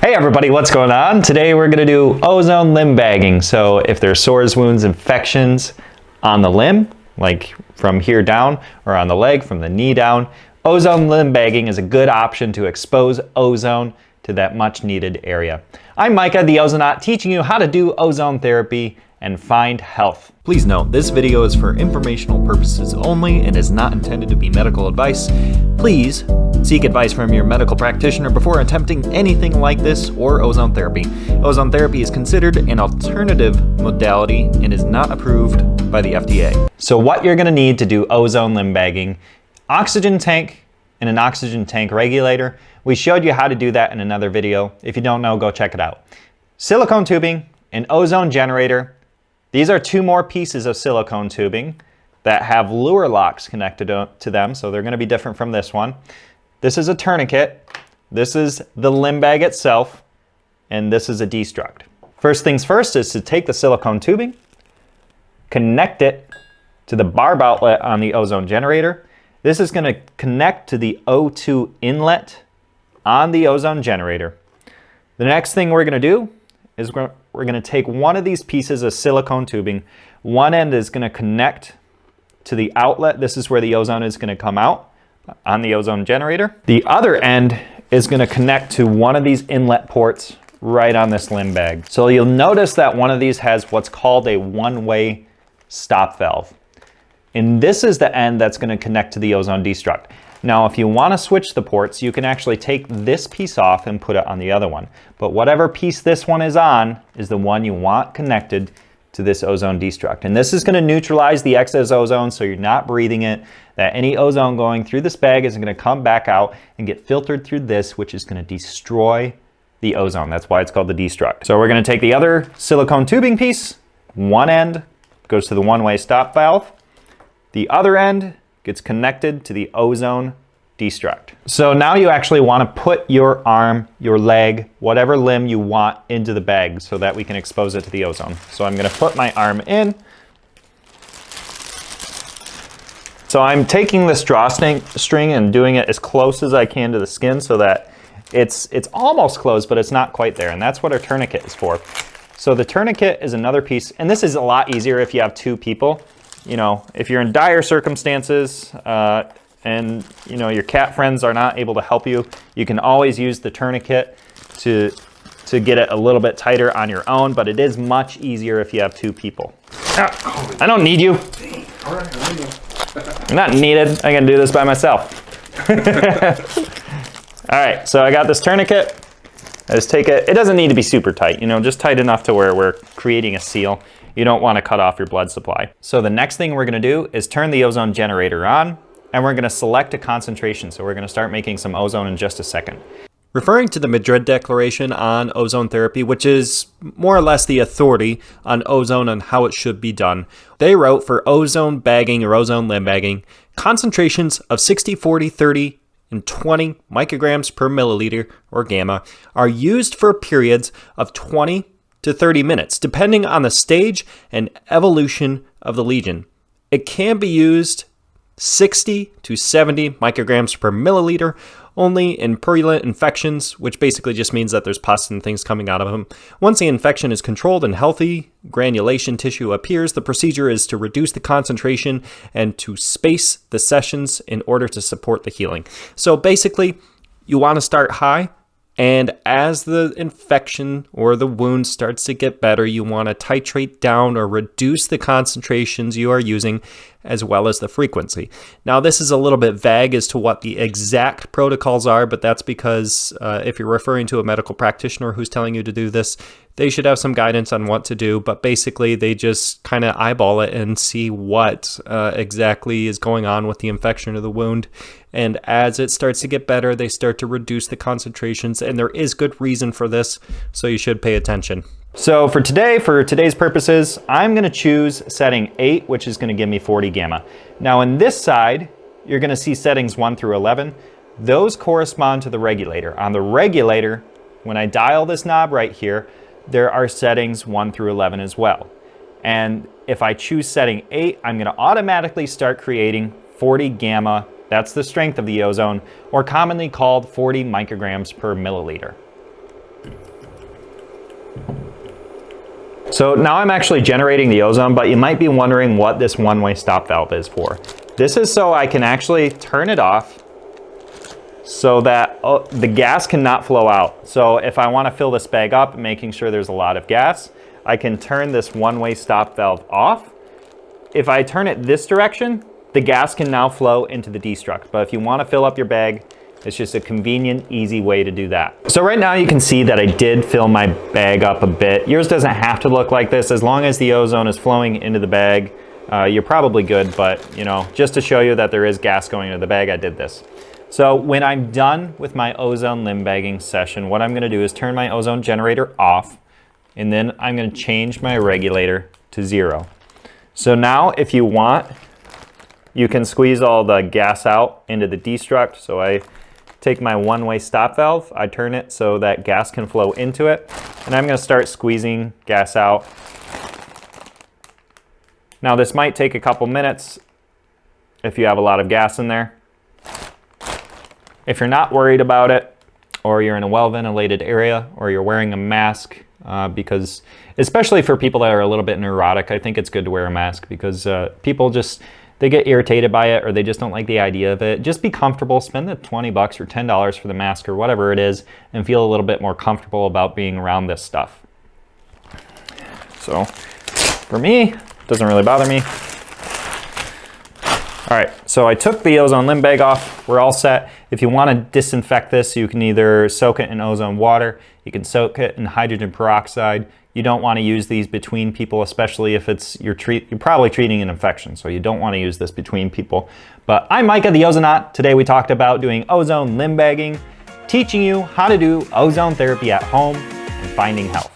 Hey everybody, what's going on? Today we're going to do ozone limb bagging. So if there's sores, wounds, infections on the limb, like from here down, or on the leg from the knee down, ozone limb bagging is a good option to expose ozone to that much needed area. I'm Micah, the Ozonaut, teaching you how to do ozone therapy and find health. Please note, this video is for informational purposes only and is not intended to be medical advice. Please seek advice from your medical practitioner before attempting anything like this or ozone therapy. Ozone therapy is considered an alternative modality and is not approved by the FDA. So what you're gonna need to do ozone limb bagging: oxygen tank and an oxygen tank regulator. We showed you how to do that in another video. If you don't know, go check it out. Silicone tubing, an ozone generator. These are two more pieces of silicone tubing that have lure locks connected to them, so they're going to be different from this one. This is a tourniquet, this is the limb bag itself, and this is a destruct. First things first is to take the silicone tubing, connect it to the barb outlet on the ozone generator. This is going to connect to the O2 inlet on the ozone generator. The next thing we're going to do is we're going to take one of these pieces of silicone tubing. One end is going to connect to the outlet. This is where the ozone is going to come out on the ozone generator. The other end is going to connect to one of these inlet ports right on this limb bag. So you'll notice that one of these has what's called a one-way stop valve. And this is the end that's going to connect to the ozone destruct. Now, if you want to switch the ports, you can actually take this piece off and put it on the other one. But whatever piece this one is on is the one you want connected to this ozone destruct. And this is going to neutralize the excess ozone so you're not breathing it, that any ozone going through this bag is going to come back out and get filtered through this, which is going to destroy the ozone. That's why it's called the destruct. So we're going to take the other silicone tubing piece. One end goes to the one-way stop valve. The other end gets connected to the ozone destruct. So now you actually want to put your arm, your leg, whatever limb you want into the bag so that we can expose it to the ozone. So I'm going to put my arm in. So I'm taking this drawstring and doing it as close as I can to the skin so that it's almost closed, but it's not quite there. And that's what our tourniquet is for. So the tourniquet is another piece, and this is a lot easier if you have two people. You know, if you're in dire circumstances and you know your cat friends are not able to help you, you can always use the tourniquet to get it a little bit tighter on your own, but it is much easier if you have two people. I don't need you. I'm not needed. I can do this by myself. All right, so I got this tourniquet. I just take it. It doesn't need to be super tight, you know, just tight enough to where we're creating a seal. You don't want to cut off your blood supply. So the next thing we're going to do is turn the ozone generator on, and we're going to select a concentration. So we're going to start making some ozone in just a second. Referring to the Madrid Declaration on ozone therapy, which is more or less the authority on ozone and how it should be done, they wrote for ozone bagging or ozone limb bagging, concentrations of 60, 40, 30, and 20 micrograms per milliliter, or gamma, are used for periods of 20 to 30 minutes, depending on the stage and evolution of the lesion. It can be used 60 to 70 micrograms per milliliter only in purulent infections, which basically just means that there's pus and things coming out of them. Once the infection is controlled and healthy granulation tissue appears, the procedure is to reduce the concentration and to space the sessions in order to support the healing. So basically, you want to start high, and as the infection or the wound starts to get better, you want to titrate down or reduce the concentrations you are using, as well as the frequency. Now, this is a little bit vague as to what the exact protocols are, but that's because if you're referring to a medical practitioner who's telling you to do this, they should have some guidance on what to do, but basically they just kind of eyeball it and see what exactly is going on with the infection of the wound. And as it starts to get better, they start to reduce the concentrations, and there is good reason for this, so you should pay attention. So for today's purposes, I'm going to choose setting 8, which is going to give me 40 gamma. Now in this side, you're going to see settings 1 through 11. Those correspond to the regulator. On the regulator, when I dial this knob right here, there are settings 1 through 11 as well. And if I choose setting 8, I'm going to automatically start creating 40 gamma. That's the strength of the ozone, or commonly called 40 micrograms per milliliter. So now I'm actually generating the ozone, but you might be wondering what this one-way stop valve is for. This is so I can actually turn it off so that the gas cannot flow out. So if I want to fill this bag up, making sure there's a lot of gas, I can turn this one-way stop valve off. If I turn it this direction, the gas can now flow into the destruct. But if you want to fill up your bag, it's just a convenient, easy way to do that. So right now you can see that I did fill my bag up a bit. Yours doesn't have to look like this. As long as the ozone is flowing into the bag, you're probably good, but you know, just to show you that there is gas going into the bag, I did this. So when I'm done with my ozone limb bagging session, what I'm gonna do is turn my ozone generator off, and then I'm gonna change my regulator to 0. So now if you want, you can squeeze all the gas out into the destruct. So I take my one-way stop valve, I turn it so that gas can flow into it, and I'm gonna start squeezing gas out. Now this might take a couple minutes if you have a lot of gas in there. If you're not worried about it, or you're in a well-ventilated area, or you're wearing a mask, because especially for people that are a little bit neurotic, I think it's good to wear a mask because people just, they get irritated by it, or they just don't like the idea of it. Just be comfortable, spend the $20 or $10 for the mask or whatever it is, and feel a little bit more comfortable about being around this stuff. So for me, it doesn't really bother me. All right, so I took the ozone limb bag off. We're all set. If you want to disinfect this, you can either soak it in ozone water, you can soak it in hydrogen peroxide. You don't want to use these between people, especially if it's you're probably treating an infection, so you don't want to use this between people. But I'm Micah the Ozonaut. Today we talked about doing ozone limb bagging, teaching you how to do ozone therapy at home and finding health.